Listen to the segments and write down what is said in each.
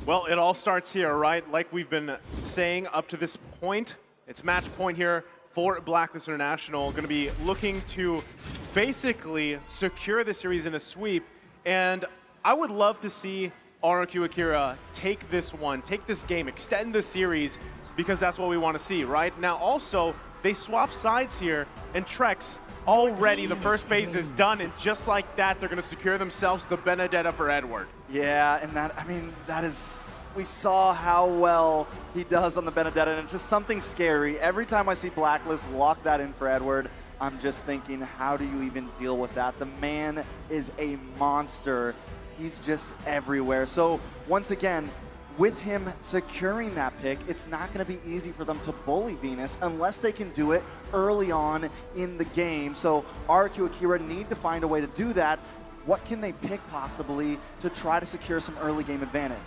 Well, it all starts here, right? Like we've been saying up to this point, it's match point here for Blacklist International. Going to be looking to basically secure the series in a sweep. And I would love to see RRQ Akira take this one, take this game, extend the series, because that's what we want to see, right? Now, also, they swap sides here, and Trex, already the first phase is done, and just like that, they're going to secure themselves the Benedetta for Edward. Yeah, and that, I mean, that is, we saw how well he does on the Benedetta, and it's just something scary. Every time I see Blacklist lock that in for Edward, I'm just thinking, how do you even deal with that? The man is a monster. He's just everywhere. So once again, with him securing that pick, it's not going to be easy for them to bully Venus unless they can do it early on in the game. So RRQ Akira need to find a way to do that. What can they pick possibly to try to secure some early game advantage?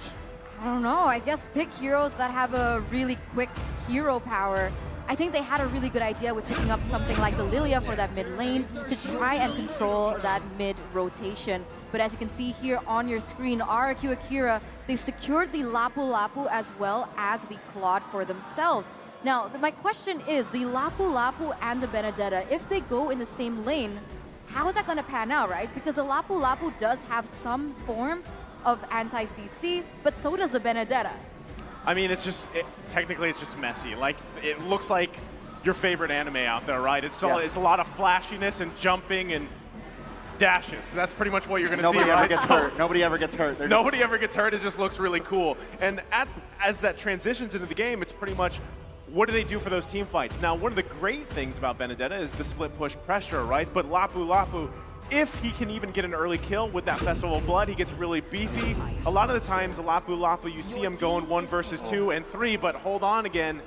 I don't know. I guess pick heroes that have a really quick hero power. I think they had a really good idea with picking up something like the Lilia for that mid lane to try and control that mid rotation. But as you can see here on your screen, RRQ Akira, they secured the Lapu Lapu as well as the Claude for themselves. Now, my question is, the Lapu Lapu and the Benedetta, if they go in the same lane, how is that going to pan out, right? Because the Lapu Lapu does have some form of anti-CC, but so does the Benedetta. I mean, it's just, technically it's just messy. Like, it looks like your favorite anime out there, right? It's, it's a lot of flashiness and jumping and dashes. So that's pretty much what you're going to see, Nobody ever right? gets hurt. Nobody ever gets hurt. Nobody ever gets hurt. It just looks really cool. And as that transitions into the game, it's pretty much, what do they do for those team fights? Now, one of the great things about Benedetta is the split push pressure, right? But Lapu Lapu, if he can even get an early kill with that Festival of Blood, he gets really beefy. A lot of the times, Lapu Lapu, you see him going 1 versus 2 and 3, but hold on again.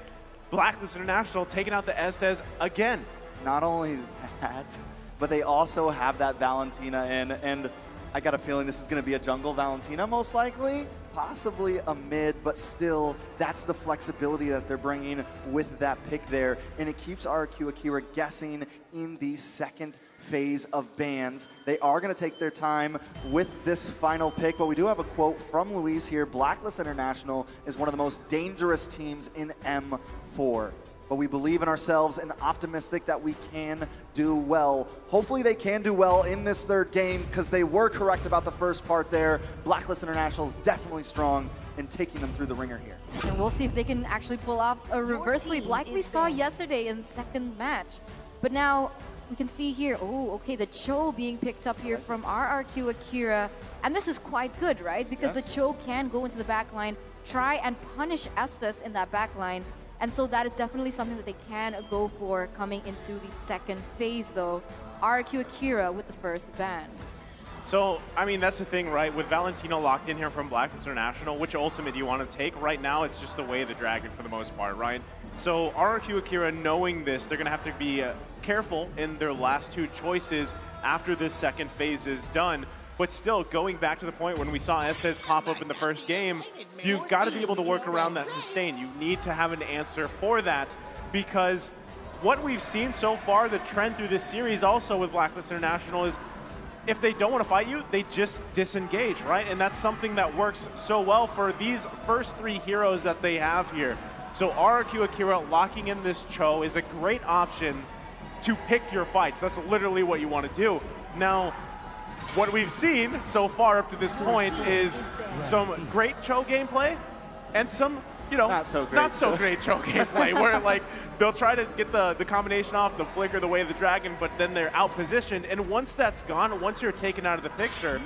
Blacklist International taking out the Estes again. Not only that, but they also have that Valentina in, and I got a feeling this is going to be a jungle Valentina most likely, possibly a mid, but still, that's the flexibility that they're bringing with that pick there, and it keeps RRQ Akira guessing in the second phase of bans. They are going to take their time with this final pick, but we do have a quote from Luis here. Blacklist International is one of the most dangerous teams in M4. But we believe in ourselves and optimistic that we can do well. Hopefully they can do well in this third game because they were correct about the first part there. Blacklist International is definitely strong in taking them through the ringer here. And we'll see if they can actually pull off a reverse sweep like we saw yesterday in the second match. But now we can see here, oh, okay, the Cho being picked up here from RRQ Akira. And this is quite good, right? Because the Cho can go into the backline, try and punish Estes in that backline. And so that is definitely something that they can go for coming into the second phase, though. RRQ Akira with the first ban. So, I mean, that's the thing, right? With Valentino locked in here from Blacklist International, which ultimate do you want to take? Right now, it's just the way of the dragon for the most part, right? So RRQ Akira, knowing this, they're going to have to be careful in their last two choices after this second phase is done. But still, going back to the point when we saw Estes pop up in the first game, you've got to be able to work around that sustain. You need to have an answer for that, because what we've seen so far, the trend through this series also with Blacklist International is if they don't want to fight you, they just disengage, right? And that's something that works so well for these first three heroes that they have here. So RRQ Akira locking in this Cho is a great option to pick your fights. That's literally what you want to do. Now, what we've seen so far up to this point is some great Cho gameplay and some, you know, not so great Cho gameplay, where like they'll try to get the combination off, the flicker, the way of the dragon, but then they're out positioned. And once that's gone, once you're taken out of the picture,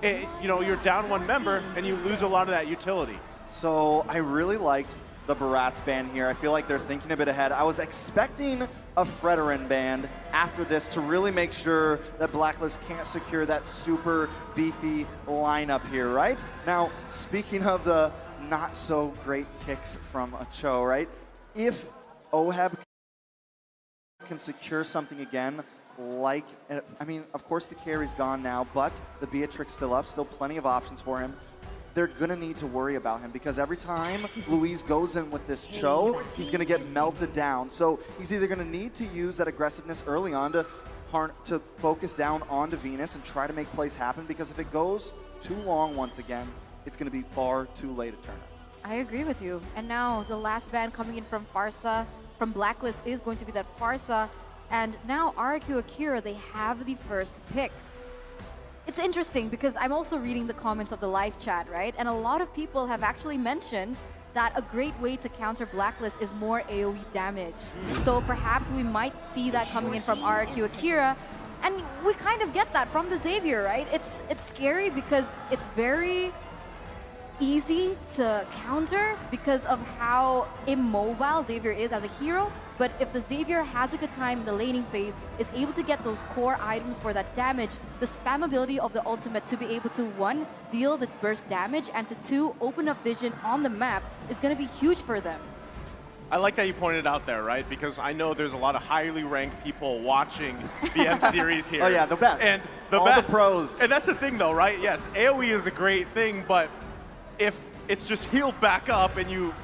you know, you're down one member and you lose a lot of that utility. So I really liked the Barat's ban here. I feel like they're thinking a bit ahead. I was expecting a Fredorin ban after this to really make sure that Blacklist can't secure that super beefy lineup here, right? Now, speaking of the not so great kicks from a Cho, right? If Oheb can secure something again, like, I mean, of course the carry's gone now, but the Beatrix still up, still plenty of options for him. They're going to need to worry about him because every time Luis goes in with this Cho, he's going to get melted down. So he's either going to need to use that aggressiveness early on to focus down onto Venus and try to make plays happen, because if it goes too long once again, it's going to be far too late, Eterna. I agree with you. And now the last ban coming in from Farsa, from Blacklist, is going to be that Farsa. And now RRQ Akira, they have the first pick. It's interesting because I'm also reading the comments of the live chat, right? And a lot of people have actually mentioned that a great way to counter Blacklist is more AoE damage. So perhaps we might see that coming in from RRQ Akira. And we kind of get that from the Xavier, right? It's scary because it's very easy to counter because of how immobile Xavier is as a hero. But if the Xavier has a good time in the laning phase, is able to get those core items for that damage, the spammability of the ultimate to be able to, 1, deal the burst damage, and to 2, open up vision on the map is going to be huge for them. I like that you pointed out there, right? Because I know there's a lot of highly ranked people watching the M series here. Oh yeah, the best. And all best. the pros. And that's the thing though, right? Yes, AoE is a great thing, but if it's just healed back up and you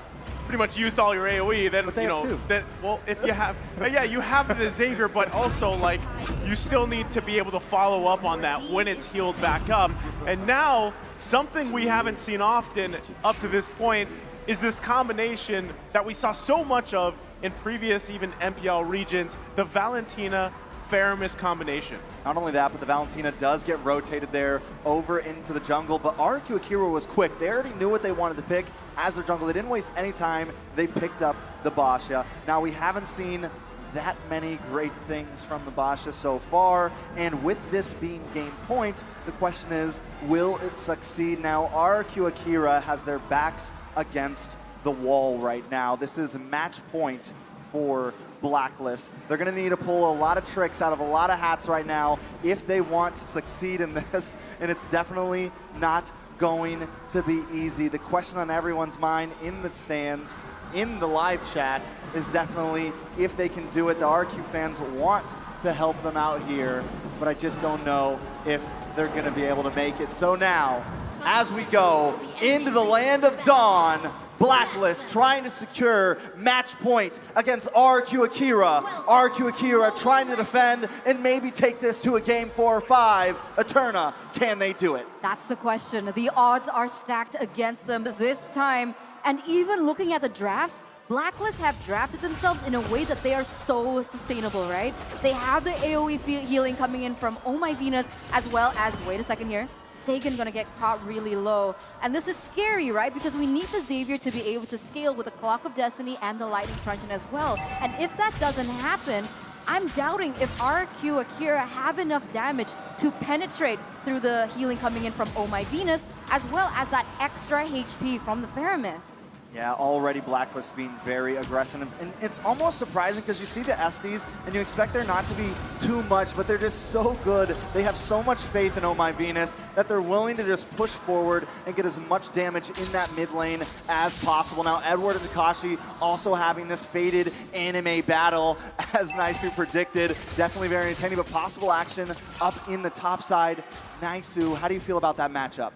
pretty much used all your AoE, then But they you have know two. that. Well, if you have, yeah, you have the Xavier, but also like you still need to be able to follow up on that when it's healed back up. And now something we haven't seen often up to this point is this combination that we saw so much of in previous even MPL regions, the Valentina Faramis combination. Not only that, but the Valentina does get rotated there over into the jungle, but RRQ Akira was quick. They already knew what they wanted to pick as their jungle. They didn't waste any time. They picked up the Basha. Now, we haven't seen that many great things from the Basha so far, and with this being game point, the question is, will it succeed? Now, RRQ Akira has their backs against the wall right now. This is match point for Blacklist. They're going to need to pull a lot of tricks out of a lot of hats right now if they want to succeed in this, and it's definitely not going to be easy. The question on everyone's mind in the stands, in the live chat, is definitely if they can do it. The RQ fans want to help them out here, but I just don't know if they're going to be able to make it. So now, as we go into the land of Dawn, Blacklist trying to secure match point against RRQ Akira. RRQ Akira trying to defend and maybe take this to a game 4 or 5. Eterna, can they do it? That's the question. The odds are stacked against them this time. And even looking at the drafts, Blacklist have drafted themselves in a way that they are so sustainable, right? They have the AoE healing coming in from Oh My Venus, as well as, wait a second here, Sagan gonna get caught really low. And this is scary, right? Because we need the Xavier to be able to scale with the Clock of Destiny and the Lightning Truncheon as well. And if that doesn't happen, I'm doubting if RRQ Akira have enough damage to penetrate through the healing coming in from Oh My Venus, as well as that extra HP from the Faramis. Yeah, already Blacklist being very aggressive. And it's almost surprising because you see the Estes and you expect there not to be too much, but they're just so good. They have so much faith in Oh My Venus that they're willing to just push forward and get as much damage in that mid lane as possible. Now, Edward and Takashi also having this faded anime battle, as Naisu predicted. Definitely very entertaining, but possible action up in the top side. Naisu, how do you feel about that matchup?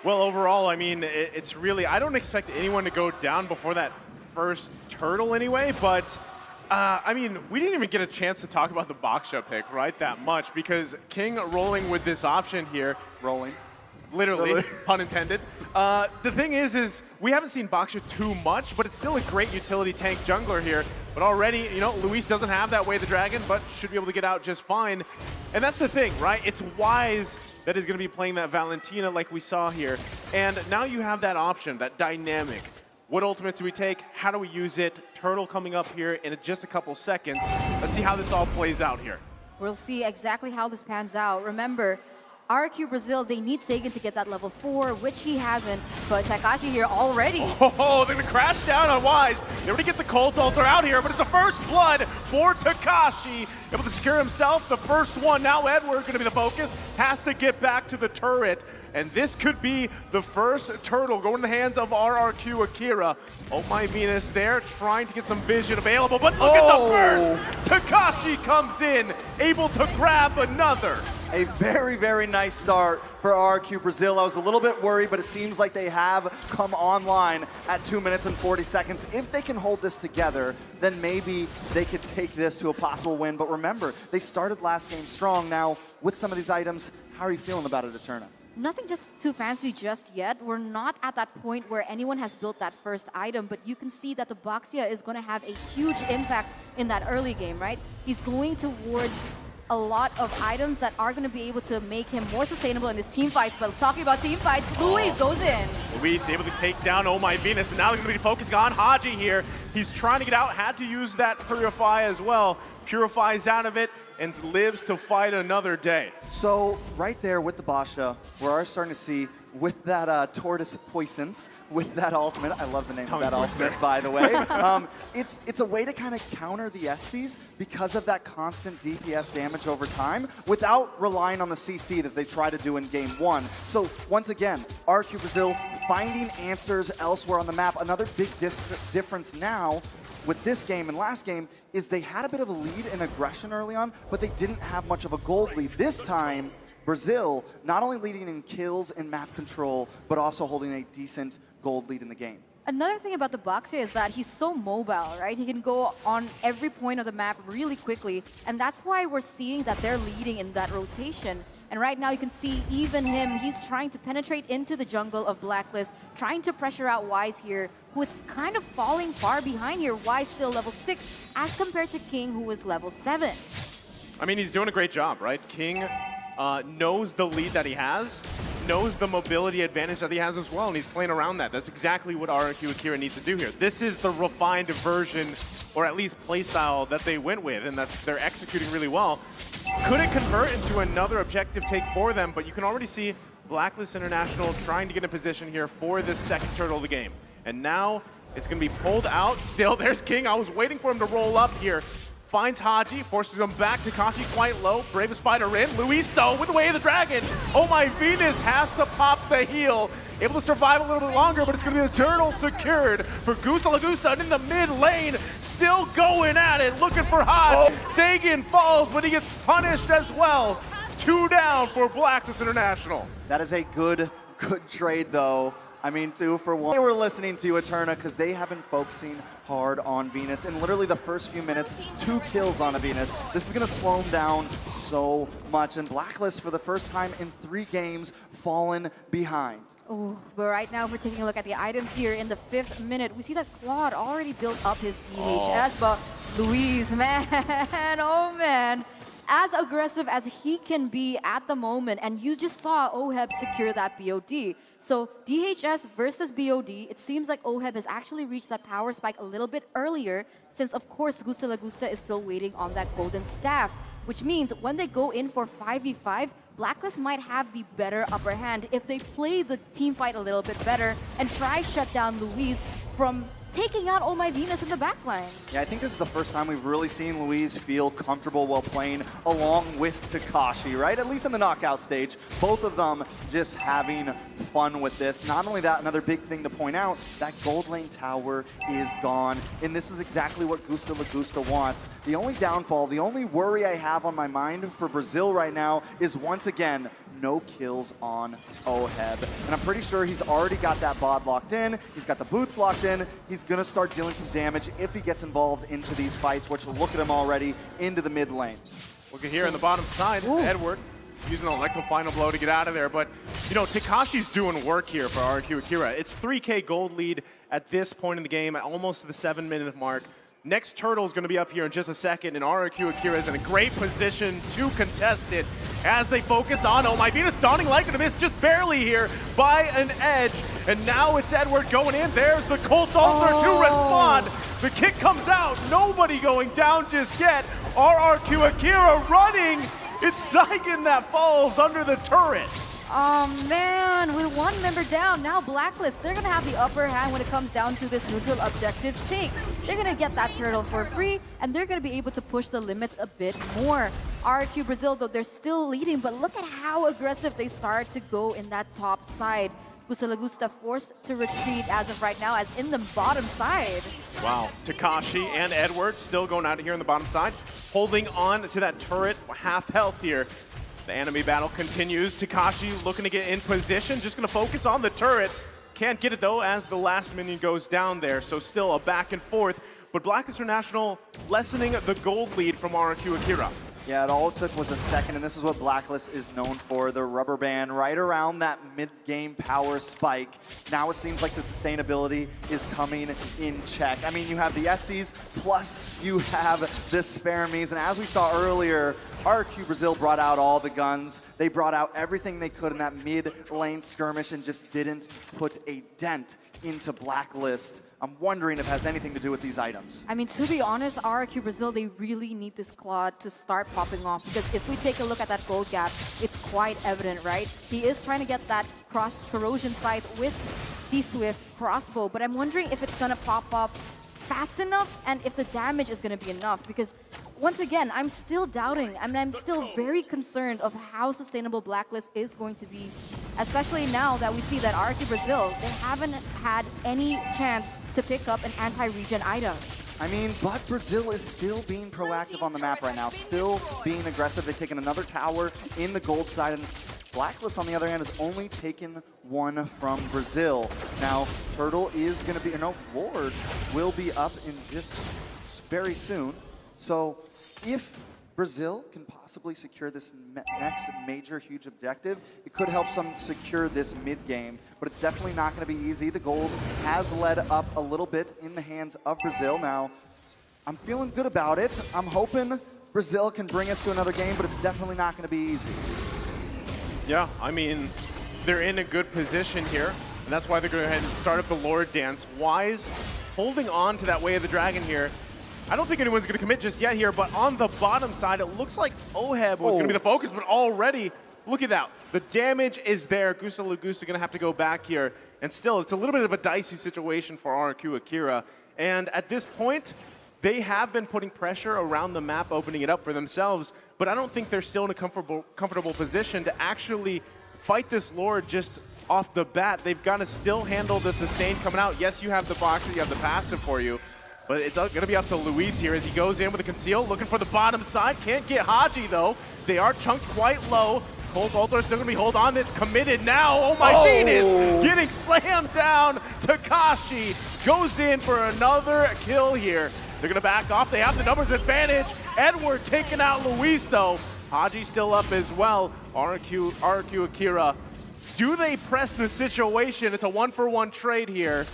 Well, overall, I mean, it's really, I don't expect anyone to go down before that first turtle anyway, but I mean, we didn't even get a chance to talk about the Baksha pick, right, that much, because King rolling with this option here. Rolling. Literally, pun intended. The thing is we haven't seen Baksha too much, but it's still a great utility tank jungler here. But already, you know, Luis doesn't have that Way of the Dragon, but should be able to get out just fine. And that's the thing, right? It's Wise that is going to be playing that Valentina like we saw here. And now you have that option, that dynamic. What ultimates do we take? How do we use it? Turtle coming up here in just a couple seconds. Let's see how this all plays out here. We'll see exactly how this pans out. Remember, RRQ Brazil, they need Sagan to get that level 4, which he hasn't, but Takashi here already. Oh, they're gonna crash down on Wise. They already get the Cult Altar out here, but it's a first blood for Takashi. Able to secure himself the first one. Now Edward gonna be the focus. Has to get back to the turret. And this could be the first turtle going in the hands of RRQ Akira. Oh My Venus there, trying to get some vision available, but look at the burst! Takashi comes in, able to grab another. A very, very nice start for RRQ Brazil. I was a little bit worried, but it seems like they have come online at 2 minutes and 40 seconds. If they can hold this together, then maybe they could take this to a possible win. But remember, they started last game strong. Now, with some of these items, how are you feeling about it, Eterna? Nothing just too fancy just yet. We're not at that point where anyone has built that first item, but you can see that the Boxia is going to have a huge impact in that early game, right? He's going towards a lot of items that are going to be able to make him more sustainable in his team fights. But talking about team fights, Luis goes in. Luis able to take down Oh My Venus, and now they're going to be focusing on Haji here. He's trying to get out, had to use that Purify as well. Purifies out of it and lives to fight another day. So right there with the Basha, we're already starting to see with that Tortoise Poisons, with that ultimate, I love the name of that ultimate, by the way. It's a way to kind of counter the Estes because of that constant DPS damage over time without relying on the CC that they try to do in game one. So once again, RRQ Brazil finding answers elsewhere on the map. Another big difference now with this game and last game is they had a bit of a lead in aggression early on, but they didn't have much of a gold lead. This time, Brazil not only leading in kills and map control, but also holding a decent gold lead in the game. Another thing about the Boxia is that he's so mobile, right? He can go on every point of the map really quickly, and that's why we're seeing that they're leading in that rotation. And right now you can see even him, he's trying to penetrate into the jungle of Blacklist, trying to pressure out Wise here, who is kind of falling far behind here. Wise still level 6 as compared to King, who is level 7. I mean, he's doing a great job, right? King knows the lead that he has, knows the mobility advantage that he has as well, and he's playing around that. That's exactly what RRQ Akira needs to do here. This is the refined version, or at least playstyle that they went with, and that they're executing really well. Could it convert into another objective take for them, but you can already see Blacklist International trying to get in position here for this second turtle of the game. And now it's going to be pulled out. Still, there's King. I was waiting for him to roll up here. Finds Haji, forces him back. Takashi quite low. Bravest fighter in. Luis, though, with the way of the dragon. Oh My Venus has to pop the heal. Able to survive a little bit longer, but it's going to be the turtle secured for Gusta Lagusta. And in the mid lane, still going at it, looking for Haji. Sagan falls, but he gets punished as well. 2 down for Blacklist International. That is a good trade, though. I mean, 2 for 1. They were listening to Eterna because they have been focusing hard on Venus. In literally the first few minutes, 2 kills on a Venus. This is going to slow him down so much. And Blacklist, for the first time in 3 games, fallen behind. Oh, but right now, if we're taking a look at the items here in the 5th minute, we see that Claude already built up his DHS, but Luis, man, oh man. As aggressive as he can be at the moment, and you just saw Oheb secure that BOD. So DHS versus BOD, it seems like Oheb has actually reached that power spike a little bit earlier, since of course Gusta Lagusta is still waiting on that golden staff, which means when they go in for 5v5, Blacklist might have the better upper hand if they play the team fight a little bit better and try shut down Luis from taking out Oh My Venus in the backline. Yeah, I think this is the first time we've really seen Luis feel comfortable while playing along with Takashi, right? At least in the knockout stage. Both of them just having fun with this. Not only that, another big thing to point out, that gold lane tower is gone. And this is exactly what Gusta Lagusta wants. The only downfall, the only worry I have on my mind for Brazil right now is once again, no kills on Oheb. And I'm pretty sure he's already got that bod locked in. He's got the boots locked in. He's going to start dealing some damage if he gets involved into these fights, which will look at him already into the mid lane. Look at here on the bottom side, Edward using an electro final blow to get out of there. But, you know, Takashi's doing work here for RRQ Akira. It's 3K gold lead at this point in the game, almost to the 7-minute mark. Next turtle is going to be up here in just a second, and RRQ Akira is in a great position to contest it as they focus on Oh My Venus. Dawning Light going to miss just barely here by an edge, and now it's Edward going in. There's the Colt Ulcer to respond. The kick comes out. Nobody going down just yet. RRQ Akira running. It's Saigon that falls under the turret. Oh man, with 1 member down, now Blacklist, they're gonna have the upper hand when it comes down to this neutral objective take. They're gonna get that turtle for free, and they're gonna be able to push the limits a bit more. RRQ Brazil, though, they're still leading, but look at how aggressive they start to go in that top side. Gusta Lagusta forced to retreat as of right now, as in the bottom side. Wow, Takashi and Edward still going out of here on the bottom side, holding on to that turret, half health here. The enemy battle continues. Takashi looking to get in position, just going to focus on the turret. Can't get it though as the last minion goes down there, so still a back and forth. But Blacklist International lessening the gold lead from RRQ Akira. Yeah, all it took was a second, and this is what Blacklist is known for, the rubber band right around that mid-game power spike. Now it seems like the sustainability is coming in check. I mean, you have the Estes, plus you have this Fermis, and as we saw earlier, RRQ Brazil brought out all the guns. They brought out everything they could in that mid-lane skirmish and just didn't put a dent into Blacklist. I'm wondering if it has anything to do with these items. I mean, to be honest, RRQ Brazil, they really need this Claude to start popping off, because if we take a look at that gold gap, it's quite evident, right? He is trying to get that cross corrosion scythe with the Swift crossbow, but I'm wondering if it's gonna pop up fast enough and if the damage is going to be enough, because once again, I'm still doubting. I mean, I'm still very concerned of how sustainable Blacklist is going to be, especially now that we see that RRQ Brazil, they haven't had any chance to pick up an anti-regen item. I mean, but Brazil is still being proactive on the map right now, still being aggressive. They've taken another tower in the gold side, and Blacklist, on the other hand, has only taken one from Brazil. Now, Turtle is going to be, no, Lord will be up in just very soon. So if Brazil can possibly secure this next major huge objective, it could help some secure this mid game, but it's definitely not going to be easy. The gold has led up a little bit in the hands of Brazil. Now, I'm feeling good about it. I'm hoping Brazil can bring us to another game, but it's definitely not going to be easy. Yeah, I mean, they're in a good position here, and that's why they're going to go ahead and start up the Lord Dance. Wise holding on to that Way of the Dragon here. I don't think anyone's going to commit just yet here, but on the bottom side, it looks like Oheb was going to be the focus, but already, look at that. The damage is there. Gusa Lagusa going to have to go back here, and still, it's a little bit of a dicey situation for RRQ Akira, and at this point, they have been putting pressure around the map, opening it up for themselves, but I don't think they're still in a comfortable position to actually fight this Lord just off the bat. They've got to still handle the sustain coming out. Yes, you have the box, you have the passive for you, but it's going to be up to Luis here as he goes in with a conceal, looking for the bottom side. Can't get Haji, though. They are chunked quite low. Cold Altar is still going to be hold on. It's committed now. Oh, my Venus getting slammed down. Takashi goes in for another kill here. They're going to back off. They have the numbers advantage. Edward taking out Luis, though. Haji still up as well. RRQ Akira. Do they press the situation? It's a one-for-one trade here.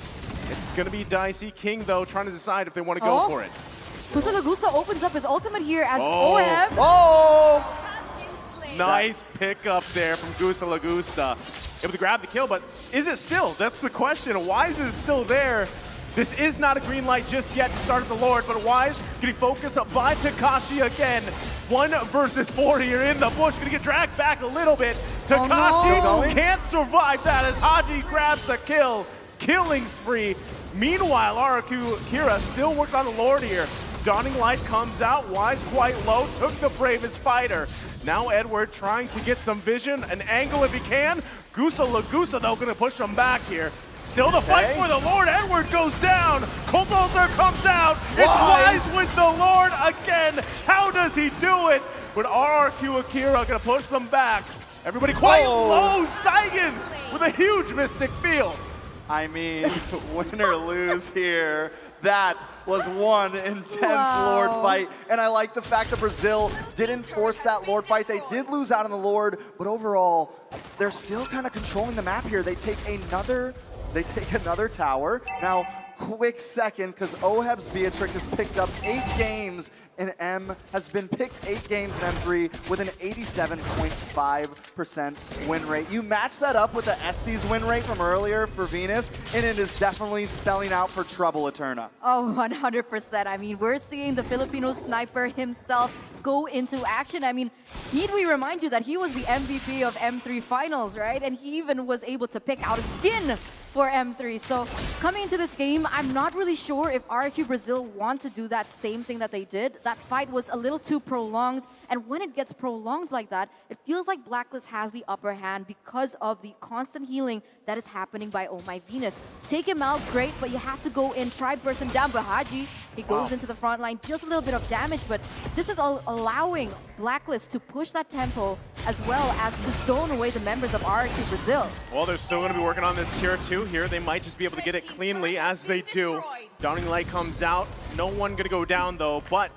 It's going to be dicey. King, though, trying to decide if they want to go for it. Gusa Lagusa opens up his ultimate here as Oheb. Nice pickup there from Gusa Lagusta. Able to grab the kill, but is it still? That's the question. Wise is still there. This is not a green light just yet to start at the Lord, but Wise getting focused up by Takashi again. 1 versus 4 here in the bush. Gonna get dragged back a little bit. Takashi can't survive that as Haji grabs the kill. Killing spree. Meanwhile, RRQ Akira still working on the Lord here. Dawning Light comes out. Wise quite low. Took the bravest fighter. Now Edward trying to get some vision, an angle if he can. Gusa Lagusa, though, gonna push him back here. Still the fight for the Lord. Edward goes down. Cold Altar comes out. It's Wise with the Lord again. How does he do it? But RRQ Akira gonna push them back. Everybody quite low. Saigon with a huge Mystic Field. I mean, win or lose here. That was one intense Lord fight. And I like the fact that Brazil didn't force that Lord fight. They did lose out on the Lord, but overall, they're still kind of controlling the map here. They take another tower. Now, quick second, because Oheb's Beatrix has picked up 8 games in M, has been picked 8 games in M3 with an 87.5% win rate. You match that up with the Estes win rate from earlier for Venus, and it is definitely spelling out for trouble, Eterna. Oh, 100%. I mean, we're seeing the Filipino sniper himself go into action. I mean, need we remind you that he was the MVP of M3 Finals, right? And he even was able to pick out a skin for M3. So coming into this game, I'm not really sure if RRQ Brazil want to do that same thing that they did. That fight was a little too prolonged, and when it gets prolonged like that, it feels like Blacklist has the upper hand because of the constant healing that is happening by Oh My Venus. Take him out, great, but you have to go in, try burst him down. But Haji, he goes into the front line, deals a little bit of damage, but this is all allowing Blacklist to push that tempo as well as to zone away the members of RRQ Brazil. Well, they're still going to be working on this tier 2 here. They might just be able to get it cleanly as they do. Dawning Light comes out. No one going to go down, though, but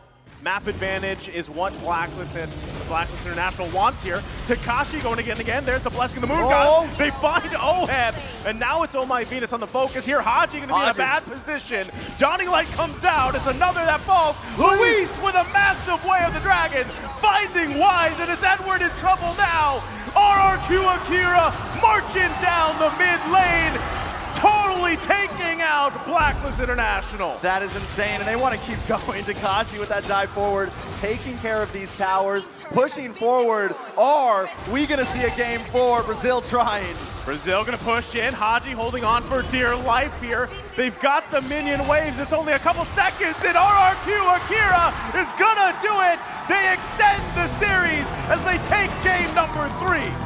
Map advantage is what Blacklist and Blacklist International wants here. Takashi going again. There's the Blessing of the Moon Gods. They find Oheb, and now it's Oh My Venus on the focus here. Haji going to be in a bad position. Dawning Light comes out. It's another that falls. Luis with a massive Way of the Dragon, finding Wise, and it's Edward in trouble now. RRQ Akira marching down the mid lane, totally taking out Blacklist International. That is insane, and they want to keep going. Takashi with that dive forward, taking care of these towers, pushing forward. Are we going to see a game 4? Brazil trying. Brazil going to push in. Haji holding on for dear life here. They've got the minion waves. It's only a couple seconds, and RRQ Akira is going to do it. They extend the series as they take game number 3.